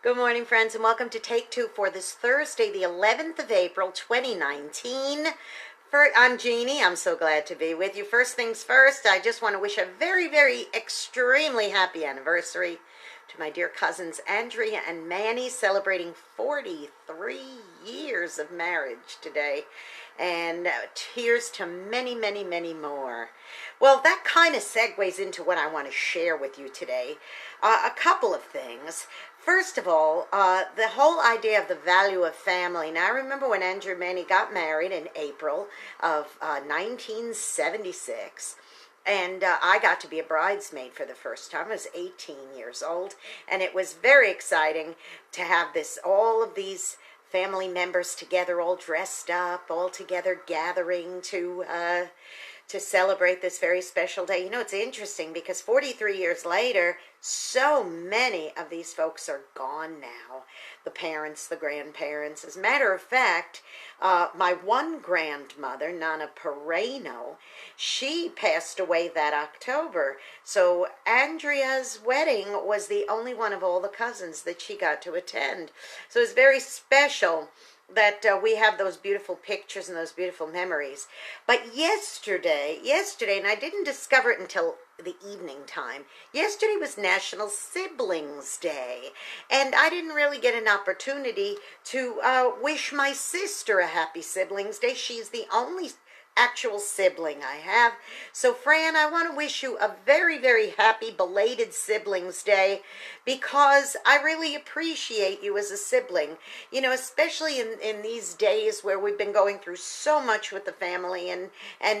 Good morning, friends, and welcome to Take Two for this Thursday, the 11th of April, 2019. I'm Jeannie. I'm so glad to be with you. First things first, I just want to wish a very, extremely happy anniversary to my dear cousins Andrea and Manny, celebrating 43 years of marriage today. And here's to many more. Well, that kind of segues into what I want to share with you today. A couple of things. First of all, the whole idea of the value of family. Now, I remember when Andrew and Manny got married in April of 1976. And I got to be a bridesmaid for the first time. I was 18 years old. And it was very exciting to have all of these family members together, all dressed up, all together gathering to celebrate this very special day. You know, it's interesting because 43 years later, so many of these folks are gone now. The parents, the grandparents. As a matter of fact, my one grandmother, Nana Pereno, she passed away that October. So Andrea's wedding was the only one of all the cousins that she got to attend. So it's very special that we have those beautiful pictures and those beautiful memories. But yesterday, and I didn't discover it until the evening time, yesterday was National Siblings Day, and I didn't really get an opportunity to wish my sister a happy Siblings Day. She's the only actual sibling I have. So Fran, I want to wish you a very happy belated Siblings Day, because I really appreciate you as a sibling. You know, especially in these days where we've been going through so much with the family, and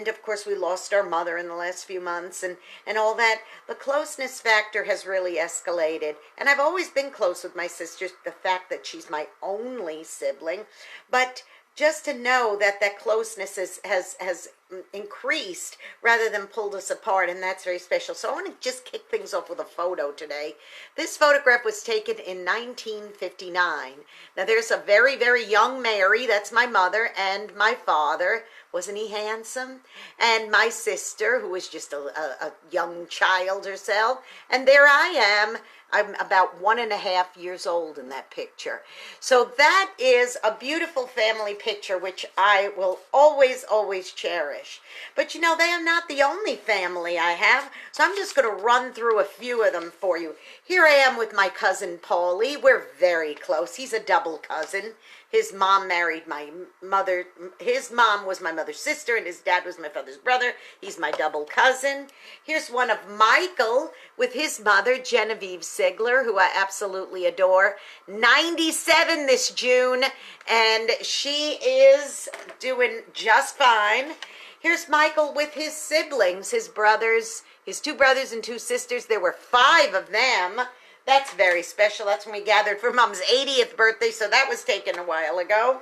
of course we lost our mother in the last few months and all that. The closeness factor has really escalated, and I've always been close with my sister, the fact that she's my only sibling, but just to know that that closeness has increased rather than pulled us apart, and that's very special. So I want to just kick things off with a photo today. This photograph was taken in 1959. Now there's a very young Mary, that's my mother, and my father. Wasn't he handsome? And my sister, who was just a young child herself, and there I am. I'm about 1.5 years old in that picture. So that is a beautiful family picture, which I will always cherish. But you know, they are not the only family I have, so I'm just going to run through a few of them for you. Here I am with my cousin Paulie. We're very close. He's a double cousin. His mom married my mother. His mom was my mother's sister, and his dad was my father's brother. He's my double cousin. Here's one of Michael with his mother, Genevieve Sigler, who I absolutely adore. 97 this June, and she is doing just fine. Here's Michael with his siblings, his brothers, his 2 brothers and 2 sisters. There were 5 of them. That's very special. That's when we gathered for Mom's 80th birthday, so that was taken a while ago.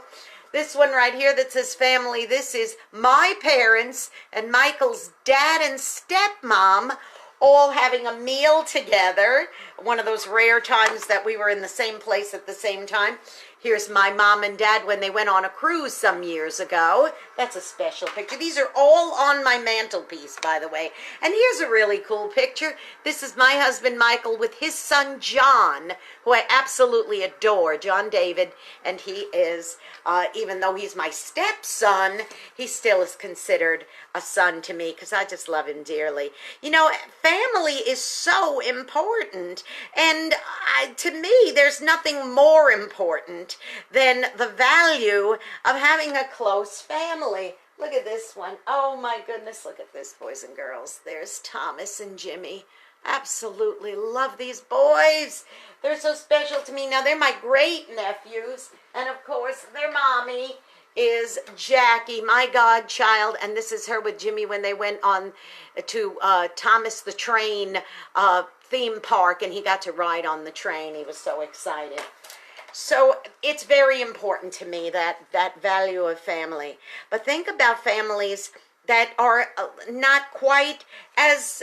This one right here that says family, this is my parents and Michael's dad and stepmom all having a meal together. One of those rare times that we were in the same place at the same time. Here's my mom and dad when they went on a cruise some years ago. That's a special picture. These are all on my mantelpiece, by the way. And here's a really cool picture. This is my husband, Michael, with his son, John, who I absolutely adore, John David. And he is, even though he's my stepson, he still is considered a son to me because I just love him dearly. You know, family is so important. And to me, there's nothing more important than the value of having a close family. Look at this one. Oh my goodness, look at this, boys and girls. There's Thomas and Jimmy. Absolutely love these boys. They're so special to me. Now, they're my great nephews, and of course, their mommy is Jackie, my godchild, and this is her with Jimmy when they went on to Thomas the Train theme park, and he got to ride on the train. He was so excited. So it's very important to me, that value of family. But think about families that are not quite as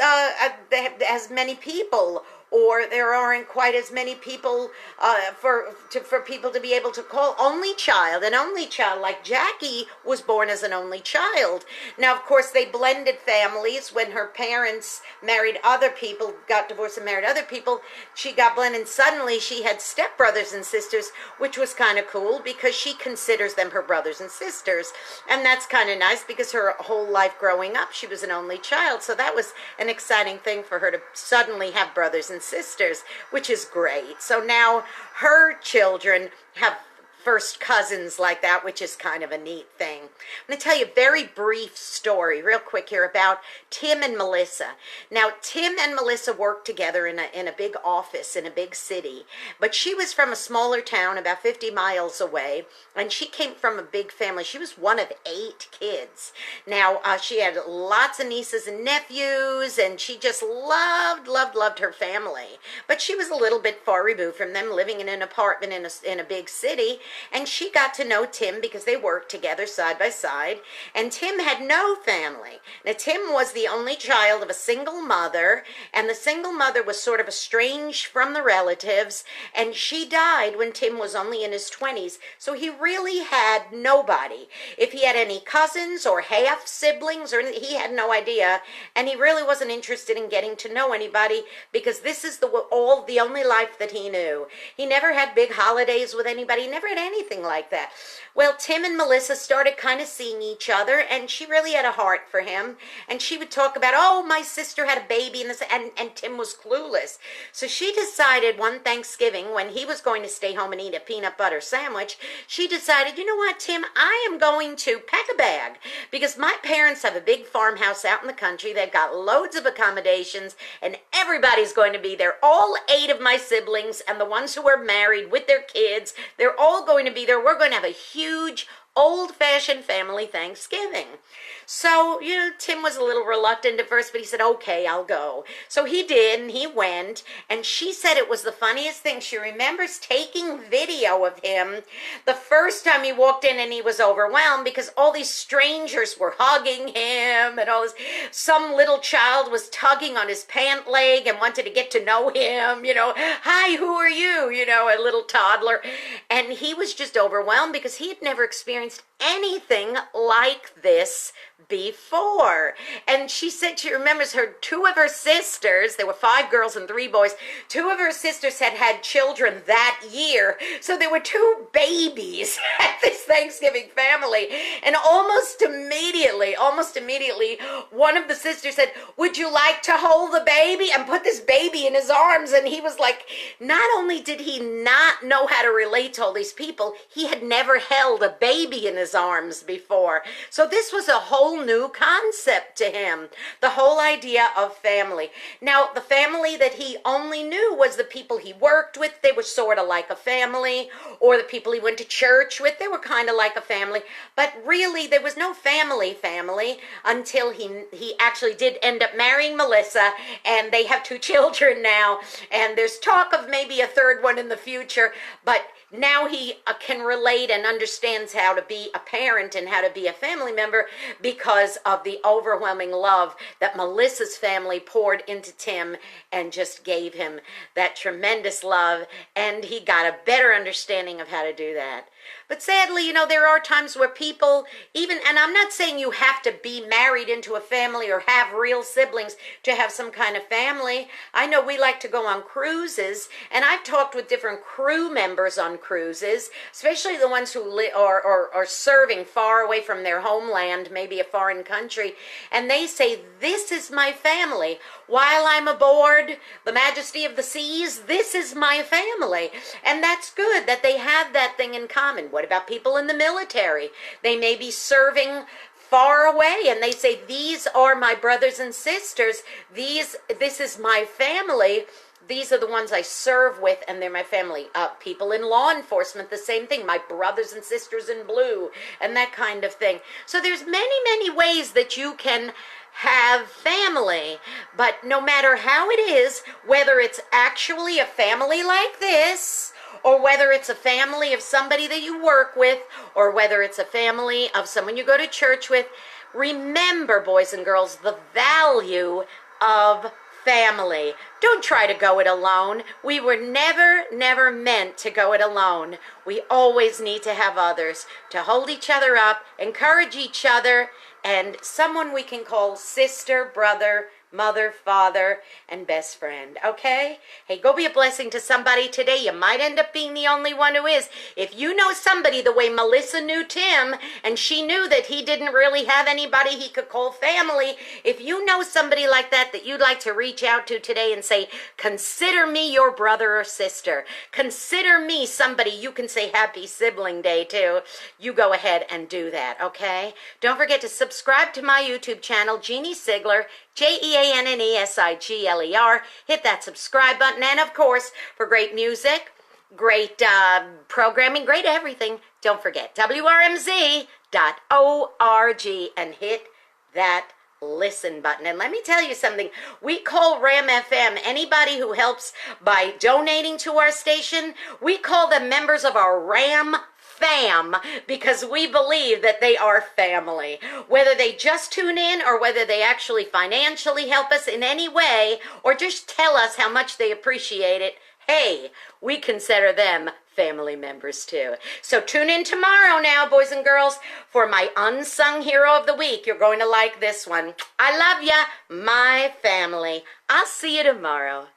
many people, or there aren't quite as many people for people to be able to call only child. An only child like Jackie was born as an only child. Now, of course, they blended families when her parents married other people, got divorced and married other people. She got blended, and suddenly she had stepbrothers and sisters, which was kind of cool because she considers them her brothers and sisters. And that's kind of nice because her whole life growing up, she was an only child. So that was an exciting thing for her to suddenly have brothers and sisters, which is great. So now her children have first cousins like that, which is kind of a neat thing. I'm going to tell you a very brief story real quick here about Tim and Melissa. Now, Tim and Melissa worked together in a big office in a big city, but she was from a smaller town about 50 miles away, and she came from a big family. She was one of 8 kids. Now, she had lots of nieces and nephews, and she just loved her family. But she was a little bit far removed from them, living in an apartment in a big city. And she got to know Tim because they worked together side by side. And Tim had no family. Now, Tim was the only child of a single mother. And the single mother was sort of estranged from the relatives. And she died when Tim was only in his 20s. So he really had nobody. If he had any cousins or half siblings, or he had no idea. And he really wasn't interested in getting to know anybody because this is the only life that he knew. He never had big holidays with anybody. He never had anything like that. Well, Tim and Melissa started kind of seeing each other, and she really had a heart for him. And she would talk about, oh, my sister had a baby, and Tim was clueless. So she decided one Thanksgiving, when he was going to stay home and eat a peanut butter sandwich, she decided, you know what, Tim, I am going to pack a bag, because my parents have a big farmhouse out in the country. They've got loads of accommodations, and everybody's going to be there. All 8 of my siblings and the ones who are married with their kids, they're all going to be there. We're going to have a huge old-fashioned family Thanksgiving. So, Tim was a little reluctant at first, but he said, okay, I'll go. So he did, and he went, and she said it was the funniest thing. She remembers taking video of him the first time he walked in, and he was overwhelmed because all these strangers were hugging him, and all this. Some little child was tugging on his pant leg and wanted to get to know him, hi, who are you, a little toddler. And he was just overwhelmed because he had never experienced anything like this before. And she said she remembers 2 of her sisters, there were 5 girls and 3 boys, 2 of her sisters had had children that year. So there were 2 babies at this Thanksgiving family. And almost immediately, one of the sisters said, would you like to hold the baby? And put this baby in his arms. And he was like, not only did he not know how to relate to all these people, he had never held a baby in his arms before. So this was a whole new concept to him, the whole idea of family. Now, the family that he only knew was the people he worked with. They were sort of like a family, or the people he went to church with. They were kind of like a family, but really there was no family until he actually did end up marrying Melissa, and they have 2 children now, and there's talk of maybe a 3rd one in the future, but now he can relate and understands how to be a parent and how to be a family member because of the overwhelming love that Melissa's family poured into Tim and just gave him that tremendous love, and he got a better understanding of how to do that. But sadly, there are times where people, and I'm not saying you have to be married into a family or have real siblings to have some kind of family. I know we like to go on cruises, and I've talked with different crew members on cruises, especially the ones who are serving far away from their homeland, maybe a foreign country, and they say, this is my family. While I'm aboard the Majesty of the Seas, this is my family. And that's good that they have that thing in common. What about people in the military? They may be serving far away, and they say, these are my brothers and sisters. This is my family. These are the ones I serve with, and they're my family. People in law enforcement, the same thing. My brothers and sisters in blue, and that kind of thing. So there's many ways that you can have family, but no matter how it is, whether it's actually a family like this, or whether it's a family of somebody that you work with, or whether it's a family of someone you go to church with, remember, boys and girls, the value of family. Don't try to go it alone. We were never meant to go it alone. We always need to have others to hold each other up, encourage each other, and someone we can call sister, brother, mother, father, and best friend, okay? Hey, go be a blessing to somebody today. You might end up being the only one who is. If you know somebody the way Melissa knew Tim, and she knew that he didn't really have anybody he could call family, if you know somebody like that you'd like to reach out to today and say, consider me your brother or sister. Consider me somebody you can say happy sibling day to. You go ahead and do that, okay? Don't forget to subscribe to my YouTube channel, Jeanne Sigler, Jeanne-Sigler. Hit that subscribe button. And, of course, for great music, great programming, great everything, don't forget WRMZ.org and hit that listen button. And let me tell you something. We call RAM FM anybody who helps by donating to our station. We call them members of our RAM fam, because we believe that they are family. Whether they just tune in or whether they actually financially help us in any way or just tell us how much they appreciate it, hey, we consider them family members too. So tune in tomorrow now, boys and girls, for my unsung hero of the week. You're going to like this one. I love ya, my family. I'll see you tomorrow.